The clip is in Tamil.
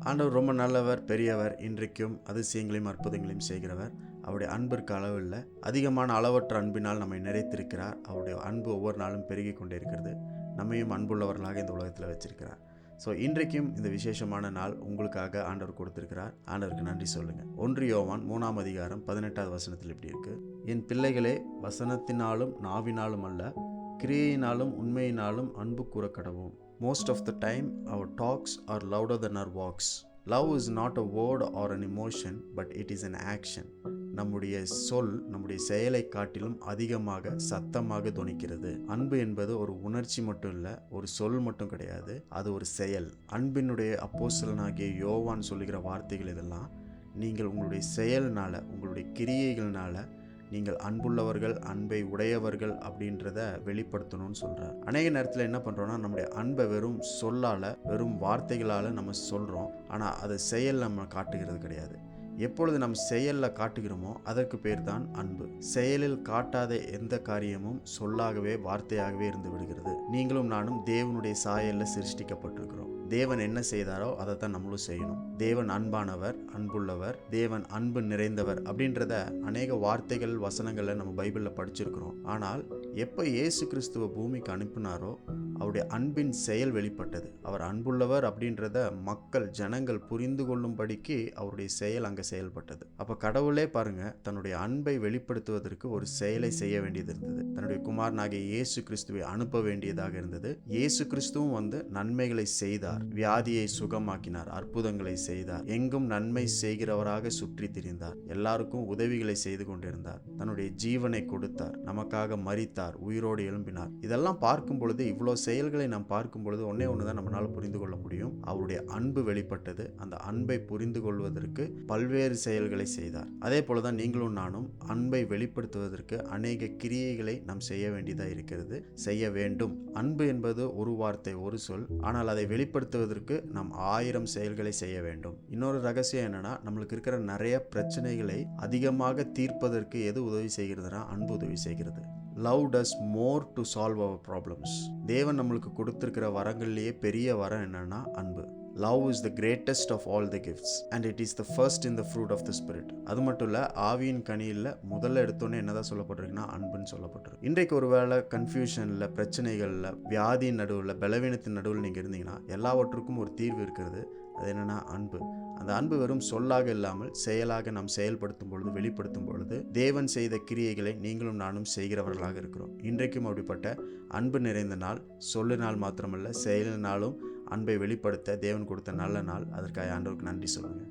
ஆண்டவர் ரொம்ப நல்லவர், பெரியவர், இன்றைக்கும் அதிசயங்களையும் அற்புதங்களையும் செய்கிறவர். அவருடைய அன்பிற்கு அளவில்லை. அதிகமான அளவற்ற அன்பினால் நம்மை நிறைத்திருக்கிறார். அவருடைய அன்பு ஒவ்வொரு நாளும் பெருகி கொண்டே இருக்கிறது. நம்மையும் அன்புள்ளவர்களாக இந்த உலகத்தில் வச்சிருக்கிறார். ஸோ இன்றைக்கும் இந்த விசேஷமான நாள் உங்களுக்காக ஆண்டவர் கொடுத்திருக்கிறார். ஆண்டவருக்கு நன்றி சொல்லுங்கள். 1 யோவான் 3ஆம் அதிகாரம் 18வது வசனத்தில் இப்படி இருக்கு: என் பிள்ளைகளே, வசனத்தினாலும் நாவினாலும் அல்ல, கிரியையினாலும் உண்மையினாலும் அன்பு கூற கடவோம். Most of the time our talks are louder than our walks. Love is not a word or an emotion, but it is an action. நம்முடைய சொல் நம்முடைய செயலை காட்டிலும் அதிகமாக சத்தமாக தொனிக்கிறது. அன்பு என்பது ஒரு உணர்ச்சி மட்டும் இல்லை, ஒரு சொல் மட்டும் கிடையாது, அது ஒரு செயல். அன்பினுடைய அப்போஸ்தலனாகிய யோவான் சொல்லுகிற வார்த்தைகள் இதெல்லாம் நீங்கள் உங்களுடைய செயல்னால, உங்களுடைய கிரியைகள்னால நீங்கள் அன்புள்ளவர்கள், அன்பை உடையவர்கள் அப்படின்றத வெளிப்படுத்தணும்னு சொல்கிறார். அநேக நேரத்தில் என்ன பண்ணுறோன்னா, நம்முடைய அன்பை வெறும் சொல்லால், வெறும் வார்த்தைகளால் நம்ம சொல்கிறோம், ஆனால் அதை செயல் நம்ம காட்டுகிறது கிடையாது. எப்பொழுது நம் செயலில் காட்டுகிறோமோ அதற்கு பேர் தான் அன்பு. செயலில் காட்டாத எந்த காரியமும் சொல்லாகவே, வார்த்தையாகவே இருந்து விடுகிறது. நீங்களும் நானும் தேவனுடைய சாயலில் சிருஷ்டிக்கப்பட்டிருக்கிறோம். தேவன் என்ன செய்தாரோ அதை தான் நம்மளும் செய்யணும். தேவன் அன்பானவர், அன்புள்ளவர், தேவன் அன்பு நிறைந்தவர் அப்படின்றத அநேக வார்த்தைகள், வசனங்களை நம்ம பைபிளில் படிச்சிருக்கிறோம். ஆனால் எப்போ இயேசு கிறிஸ்துவ பூமிக்கு அனுப்பினாரோ அவருடைய அன்பின் செயல் வெளிப்பட்டது. அவர் அன்புள்ளவர் அப்படின்றத மக்கள், ஜனங்கள் புரிந்து கொள்ளும்படிக்கு அவருடைய செயல் அங்கே செயல்பட்டது. அப்போ கடவுளே பாருங்க, தன்னுடைய அன்பை வெளிப்படுத்துவதற்கு ஒரு செயலை செய்ய வேண்டியது இருந்தது. தன்னுடைய குமாரனாகிய இயேசு கிறிஸ்துவை அனுப்ப வேண்டியதாக இருந்தது. இயேசு கிறிஸ்துவும் நன்மைகளை செய்தார், வியாதியை சுகமாக்கினார், அற்புதங்களை செய்தார், எங்கும் நன்மை செய்கிறவராக சுற்றி திரிந்தார், எல்லாருக்கும் உதவிகளை செய்து கொண்டிருந்தார், தன்னுடைய ஜீவனை கொடுத்தார், நமக்காக மரித்தார், உயிரோடு எழும்பினார். இதெல்லாம் பார்க்கும் பொழுது, இவ்வளோ செயல்களை நாம் பார்க்கும் பொழுது ஒன்றுதான் நம்மளால் புரிந்து கொள்ள முடியும்: அவருடைய அன்பு வெளிப்பட்டது. அந்த அன்பை புரிந்து கொள்வதற்கு பல்வேறு செயல்களை செய்தார். அதே போலதான் நீங்களும் நானும் அன்பை வெளிப்படுத்துவதற்கு அநேக கிரியைகளை நாம் செய்ய வேண்டியதாக இருக்கிறது, செய்ய வேண்டும். அன்பு என்பது ஒரு வார்த்தை, ஒரு சொல். ஆனால் அதை வெளிப்படுத்துவதற்கு நாம் 1000 செயல்களை செய்ய வேண்டும். இன்னொரு ரகசியம் என்னன்னா, நம்மளுக்கு இருக்கிற நிறைய பிரச்சனைகளை அதிகமாக தீர்ப்பதற்கு எது உதவி செய்கிறதுனா, அன்பு உதவி செய்கிறது. Love does more to solve our problems. தேவன் நம்மளுக்கு கொடுத்திருக்கிற வரங்கள்லேயே பெரிய வரம் என்னன்னா அன்பு. Love is the greatest of all the gifts and it is the first in the fruit of the spirit. அது மட்டும் இல்லை, ஆவியின் கனியில் முதல்ல எடுத்தோன்னே என்னதான் சொல்லப்பட்டிருக்குன்னா அன்புன்னு சொல்லப்பட்டிருக்கு. இன்றைக்கு ஒருவேளை கன்ஃபியூஷனில், பிரச்சனைகளில், வியாதியின் நடுவில், பலவீனத்தின் நடுவில் நீங்கள் இருந்தீங்கன்னா எல்லாவற்றுக்கும் ஒரு தீர்வு இருக்கிறது. அது என்னன்னா அன்பு. அந்த அன்பு வெறும் சொல்லாக இல்லாமல் செயலாக நாம் செயல்படுத்தும் பொழுது, வெளிப்படுத்தும் பொழுது தேவன் செய்த கிரியைகளை நீங்களும் நானும் செய்கிறவர்களாக இருக்கிறோம். இன்றைக்கும் அப்படிப்பட்ட அன்பு நிறைந்த நாள். சொல்லினால் மாத்திரமல்ல, செயலினாலும் அன்பை வெளிப்படுத்த தேவன் கொடுத்த நல்ல நாள். அதற்காக ஆண்டவருக்கு நன்றி சொல்லுங்கள்.